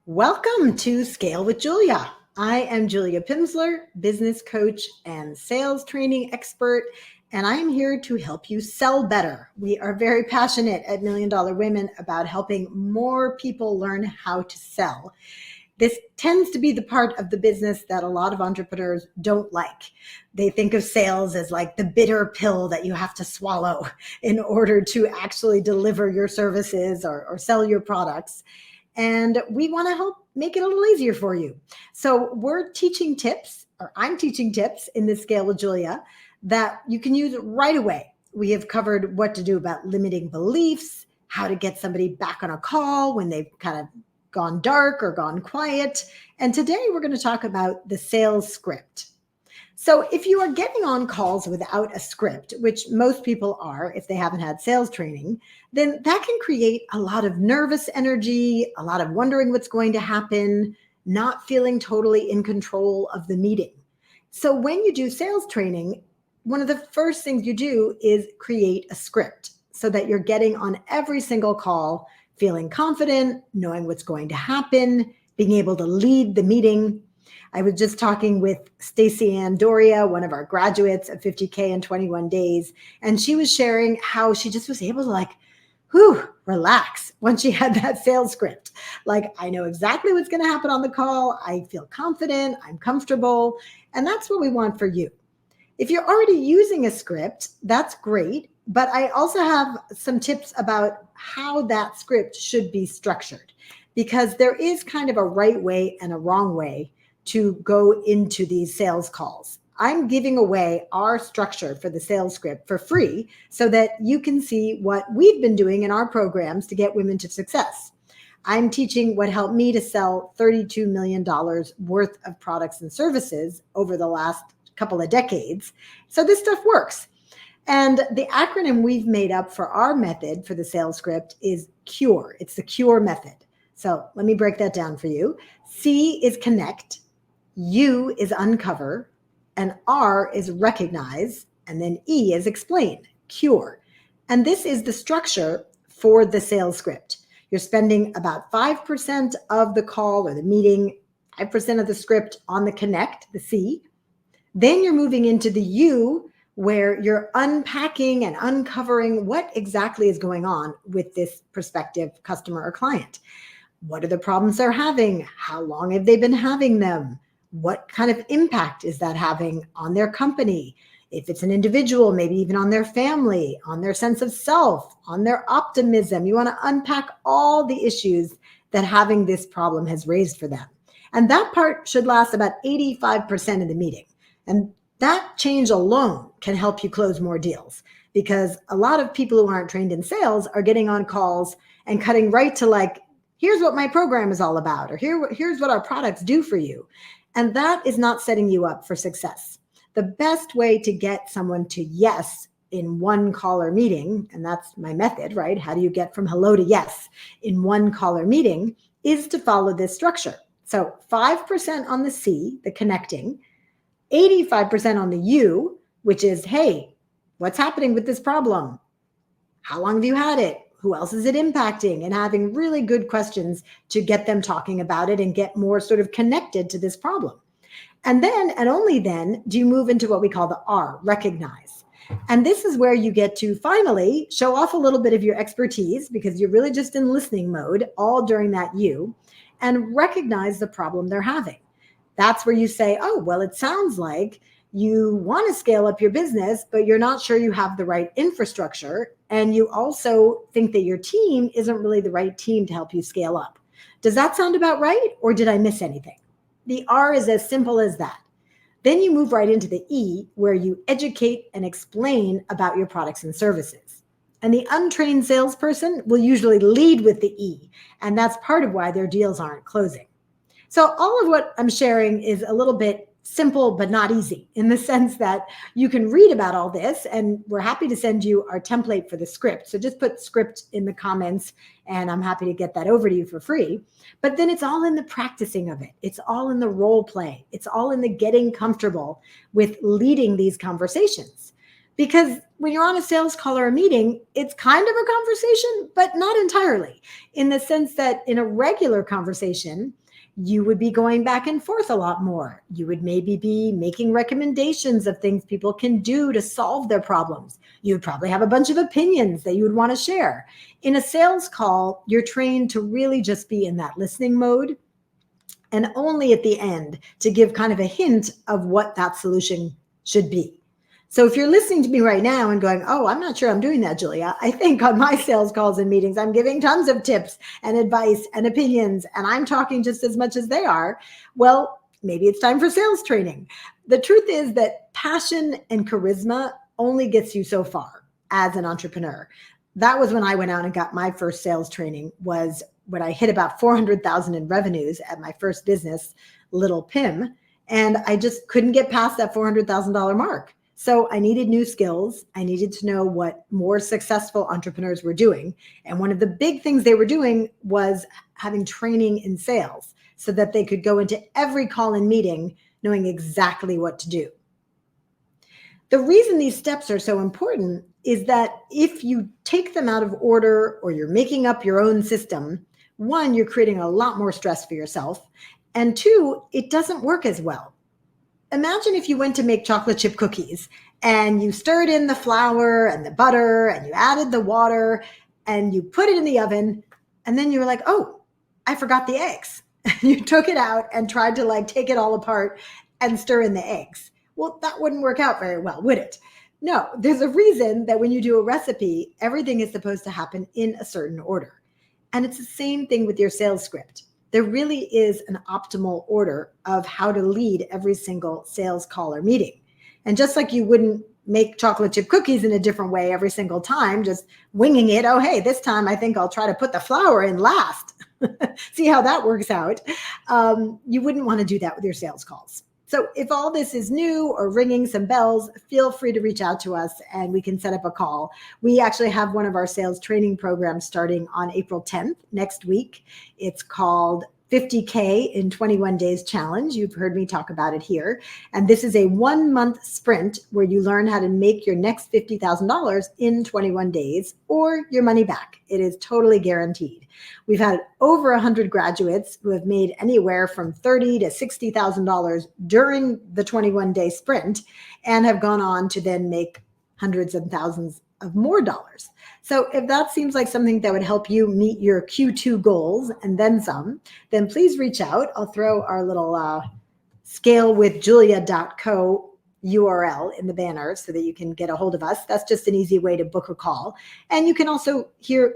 Welcome to Scale with Julia. I am Julia Pimsler, business coach and sales training expert, and I am here to help you sell better. We are very passionate at Million Dollar Women about helping more people learn how to sell. This tends to be the part of the business that a lot of entrepreneurs don't like. They think of sales as like the bitter pill that you have to swallow in order to actually deliver your services or sell your products. And we want to help make it a little easier for you. So we're teaching tips, or I'm teaching tips in this Scale with Julia that you can use right away. We have covered what to do about limiting beliefs, how to get somebody back on a call when they've kind of gone dark or gone quiet. And today we're going to talk about the sales script. So if you are getting on calls without a script, which most people are if they haven't had sales training, then that can create a lot of nervous energy, a lot of wondering what's going to happen, not feeling totally in control of the meeting. So when you do sales training, one of the first things you do is create a script so that you're getting on every single call, feeling confident, knowing what's going to happen, being able to lead the meeting. I was just talking with Stacey Ann Doria, one of our graduates of 50K in 21 days, and she was sharing how she just was able to relax once she had that sales script. Like, I know exactly what's going to happen on the call. I feel confident. I'm comfortable. And that's what we want for you. If you're already using a script, that's great. But I also have some tips about how that script should be structured, because there is kind of a right way and a wrong way to go into these sales calls. I'm giving away our structure for the sales script for free so that you can see what we've been doing in our programs to get women to success. I'm teaching what helped me to sell $32 million worth of products and services over the last couple of decades. So this stuff works. And the acronym we've made up for our method for the sales script is CURE. It's the CURE method. So let me break that down for you. C is connect, U is uncover, and R is recognize, and then E is explain, CURE. And this is the structure for the sales script. You're spending about 5% of the call or the meeting, 5% of the script on the connect, the C. Then you're moving into the U, where you're unpacking and uncovering what exactly is going on with this prospective customer or client. What are the problems they're having? How long have they been having them? What kind of impact is that having on their company? If it's an individual, maybe even on their family, on their sense of self, on their optimism. You want to unpack all the issues that having this problem has raised for them. And that part should last about 85% of the meeting. And that change alone can help you close more deals, because a lot of people who aren't trained in sales are getting on calls and cutting right to like, here's what my program is all about, or here's what our products do for you. And that is not setting you up for success. The best way to get someone to yes in one caller meeting, and that's my method, right? How do you get from hello to yes in one caller meeting, is to follow this structure. So 5% on the C, the connecting, 85% on the U, which is, hey, what's happening with this problem? How long have you had it? Who else is it impacting? And having really good questions to get them talking about it and get more sort of connected to this problem. And then, and only then, do you move into what we call the R, recognize. And this is where you get to finally show off a little bit of your expertise, because you're really just in listening mode all during that U, and recognize the problem they're having. That's where you say, oh, well, it sounds like you want to scale up your business, but you're not sure you have the right infrastructure. And you also think that your team isn't really the right team to help you scale up. Does that sound about right? Or did I miss anything? The R is as simple as that. Then you move right into the E, where you educate and explain about your products and services. And the untrained salesperson will usually lead with the E. And that's part of why their deals aren't closing. So all of what I'm sharing is a little bit simple, but not easy, in the sense that you can read about all this, and we're happy to send you our template for the script. So just put script in the comments, and I'm happy to get that over to you for free. But then it's all in the practicing of it. It's all in the role play. It's all in the getting comfortable with leading these conversations. Because when you're on a sales call or a meeting, it's kind of a conversation, but not entirely, in the sense that in a regular conversation, you would be going back and forth a lot more. You would maybe be making recommendations of things people can do to solve their problems. You would probably have a bunch of opinions that you would want to share. In a sales call, you're trained to really just be in that listening mode, and only at the end to give kind of a hint of what that solution should be. So if you're listening to me right now and going, oh, I'm not sure I'm doing that, Julia, I think on my sales calls and meetings, I'm giving tons of tips and advice and opinions, and I'm talking just as much as they are. Well, maybe it's time for sales training. The truth is that passion and charisma only gets you so far as an entrepreneur. That was when I went out and got my first sales training, was when I hit about 400,000 in revenues at my first business, Little Pim, and I just couldn't get past that $400,000 mark. So I needed new skills. I needed to know what more successful entrepreneurs were doing. And one of the big things they were doing was having training in sales so that they could go into every call and meeting knowing exactly what to do. The reason these steps are so important is that if you take them out of order or you're making up your own system, one, you're creating a lot more stress for yourself. And two, it doesn't work as well. Imagine if you went to make chocolate chip cookies and you stirred in the flour and the butter and you added the water and you put it in the oven, and then you were like, oh, I forgot the eggs. You took it out and tried to take it all apart and stir in the eggs. Well, that wouldn't work out very well, would it? No, there's a reason that when you do a recipe, everything is supposed to happen in a certain order. And it's the same thing with your sales script. There really is an optimal order of how to lead every single sales call or meeting. And just like you wouldn't make chocolate chip cookies in a different way every single time, just winging it, oh, hey, this time I think I'll try to put the flour in last. See how that works out. You wouldn't want to do that with your sales calls. So if all this is new or ringing some bells, feel free to reach out to us and we can set up a call. We actually have one of our sales training programs starting on April 10th, next week. It's called 50K in 21 Days Challenge. You've heard me talk about it here. And this is a 1-month sprint where you learn how to make your next $50,000 in 21 days or your money back. It is totally guaranteed. We've had over 100 graduates who have made anywhere from $30,000 to $60,000 during the 21-day sprint and have gone on to then make hundreds and thousands of more dollars. So if that seems like something that would help you meet your Q2 goals and then some, then please reach out. I'll throw our little scalewithjulia.co URL in the banner so that you can get a hold of us. That's just an easy way to book a call. And you can also hear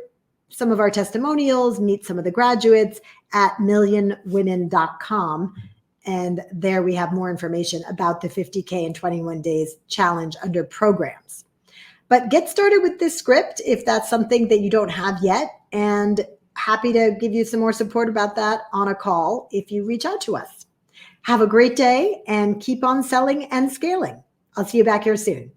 some of our testimonials, meet some of the graduates at millionwomen.com. And there we have more information about the 50K in 21 days challenge under programs. But get started with this script if that's something that you don't have yet, and happy to give you some more support about that on a call if you reach out to us. Have a great day and keep on selling and scaling. I'll see you back here soon.